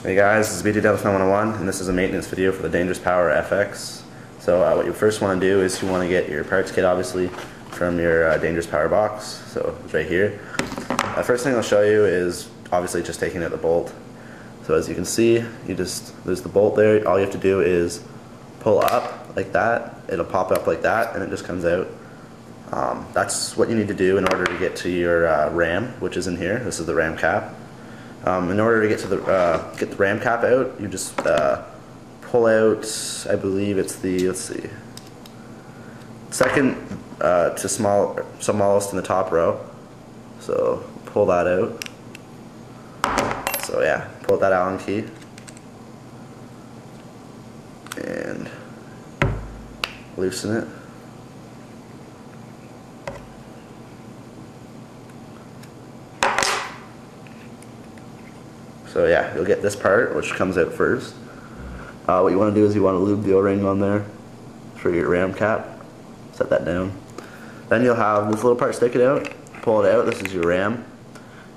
Hey guys, this is BT101 and this is a maintenance video for the Dangerous Power FX. So what you first want to do is you want to get your parts kit obviously from your Dangerous Power box. So it's right here. First thing I'll show you is obviously just taking out the bolt. So as you can see, there's the bolt there. All you have to do is pull up like that. It'll pop up like that and it just comes out. That's what you need to do in order to get to your ram, which is in here. This is the ram cap. In order to get to the ram cap out, you just pull out, I believe it's the, let's see, second to smallest in the top row. So pull that out. So yeah, pull out that Allen key and loosen it. So yeah, you'll get this part, which comes out first. What you want to do is you want to lube the O-ring on there for your ram cap. Set that down. Then you'll have this little part sticking out. Pull it out. This is your ram.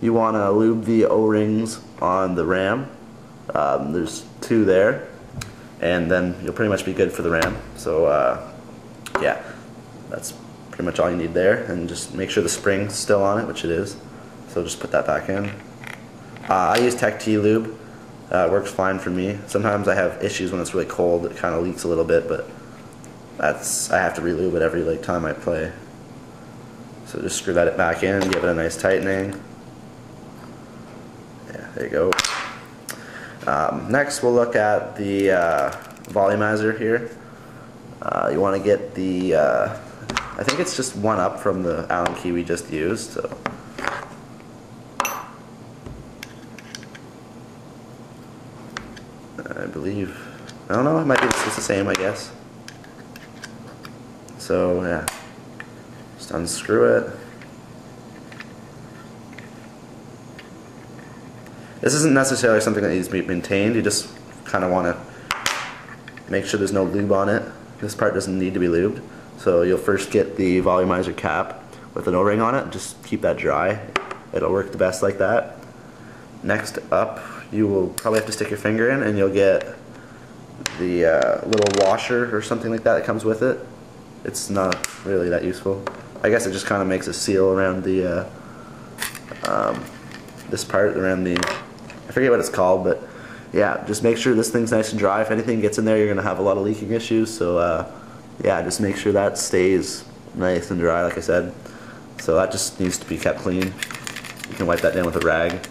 You want to lube the O-rings on the ram. There's two there, and then you'll pretty much be good for the ram. So yeah, that's pretty much all you need there. And just make sure the spring's still on it, which it is. So just put that back in. I use Tech T lube. It works fine for me. Sometimes I have issues when it's really cold. It kind of leaks a little bit, but I have to re-lube it every time I play. So just screw that back in, give it a nice tightening. Yeah, there you go. Next we'll look at the volumizer here. You want to get the, I think it's just one up from the Allen key we just used. So. I believe, I don't know, it might be just the same, I guess. So yeah, just unscrew it. This isn't necessarily something that needs to be maintained. You just kind of want to make sure there's no lube on it. This part doesn't need to be lubed. So you'll first get the volumizer cap with an O-ring on it. Just keep that dry. It'll work the best like that. Next up, you will probably have to stick your finger in and you'll get the little washer or something like that comes with it. It's not really that useful. I guess it just kind of makes a seal around the this part, around the, I forget what it's called, but yeah, just make sure this thing's nice and dry. If anything gets in there, you're going to have a lot of leaking issues, so yeah, just make sure that stays nice and dry, like I said. So that just needs to be kept clean. You can wipe that down with a rag.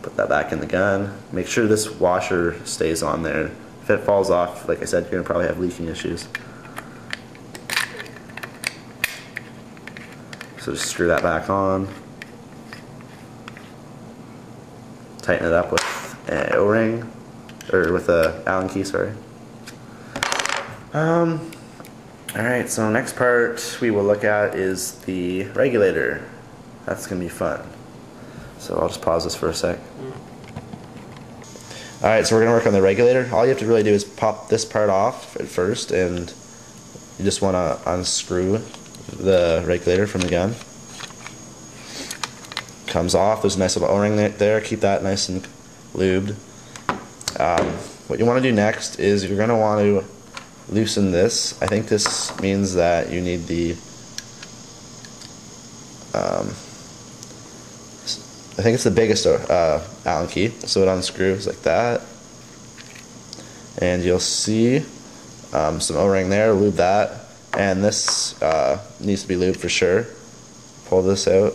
Put that back in the gun. Make sure this washer stays on there. If it falls off, like I said, you're going to probably have leaking issues. So just screw that back on. Tighten it up with an O-ring, or with a Allen key, sorry. Alright, so next part we will look at is the regulator. That's going to be fun. So I'll just pause this for a sec. Alright, so we're going to work on the regulator. All you have to really do is pop this part off at first, and you just want to unscrew the regulator from the gun. Comes off, there's a nice little O-ring there, keep that nice and lubed. What you want to do next is you're going to want to loosen this. I think this means that you need the I think it's the biggest Allen key, so it unscrews like that, and you'll see some O-ring there. Lube that, and this needs to be lubed for sure. Pull this out.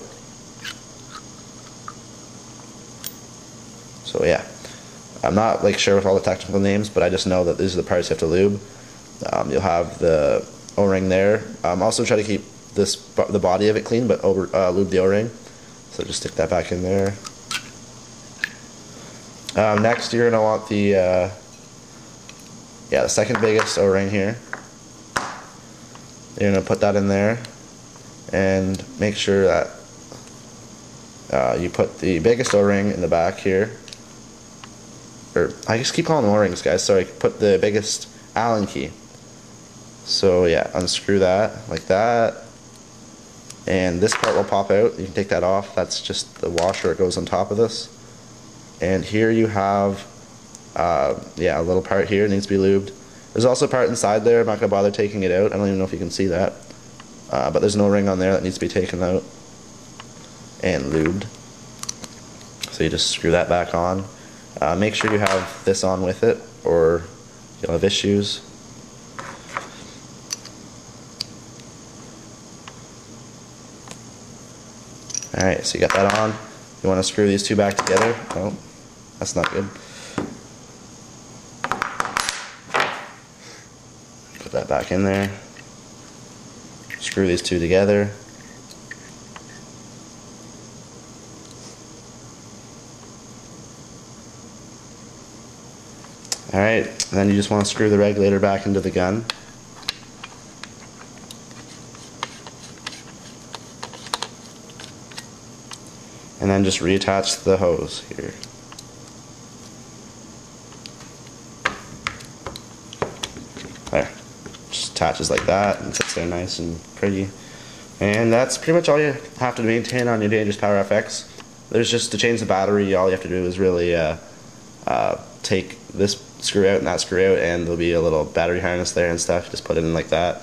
So yeah, I'm not sure with all the technical names, but I just know that these are the parts you have to lube. You'll have the O-ring there. Also try to keep the body of it clean, but lube the O-ring. So just stick that back in there. Next, you're gonna want the second biggest O-ring here. You're gonna put that in there, and make sure that you put the biggest O-ring in the back here. Or I just keep calling them O-rings, guys. Sorry. Put the biggest Allen key. So yeah, unscrew that like that. And this part will pop out. You can take that off. That's just the washer that goes on top of this. And here you have, yeah, a little part here needs to be lubed. There's also a part inside there. I'm not going to bother taking it out. I don't even know if you can see that. But there's no ring on there that needs to be taken out and lubed. So you just screw that back on. Make sure you have this on with it, or you'll have issues. Alright, so you got that on. You want to screw these two back together. Oh, that's not good. Put that back in there. Screw these two together. Alright, then you just want to screw the regulator back into the gun. And then just reattach the hose here. There. Just attaches like that and sits there nice and pretty. And that's pretty much all you have to maintain on your Dangerous Power FX. There's just to change the battery, all you have to do is really take this screw out and that screw out, and there'll be a little battery harness there and stuff. Just put it in like that.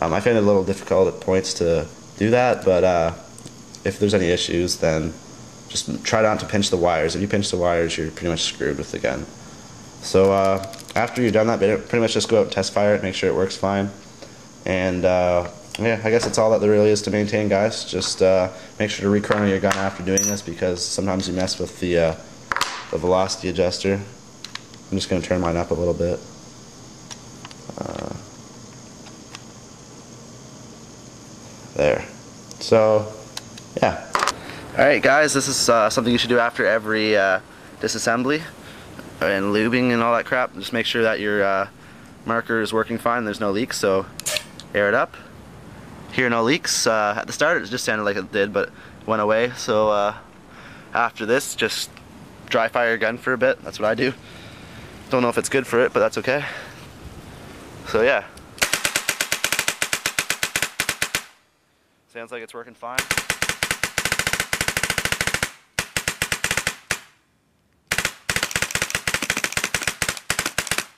I find it a little difficult at points to do that, but if there's any issues, then just try not to pinch the wires. If you pinch the wires, you're pretty much screwed with the gun. So after you've done that, pretty much just go out and test fire it, make sure it works fine. And yeah, I guess that's all that there really is to maintain, guys. Just make sure to re-chrono your gun after doing this, because sometimes you mess with the velocity adjuster. I'm just going to turn mine up a little bit. There. So, yeah. Alright guys, this is something you should do after every disassembly and lubing and all that crap. Just make sure that your marker is working fine, there's no leaks, so air it up. Here, no leaks. At the start it just sounded like it did, but it went away. So after this, just dry fire your gun for a bit. That's what I do. Don't know if it's good for it, but that's okay. So yeah. Sounds like it's working fine.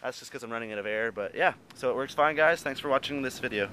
That's just because I'm running out of air, but yeah. So it works fine, guys. Thanks for watching this video.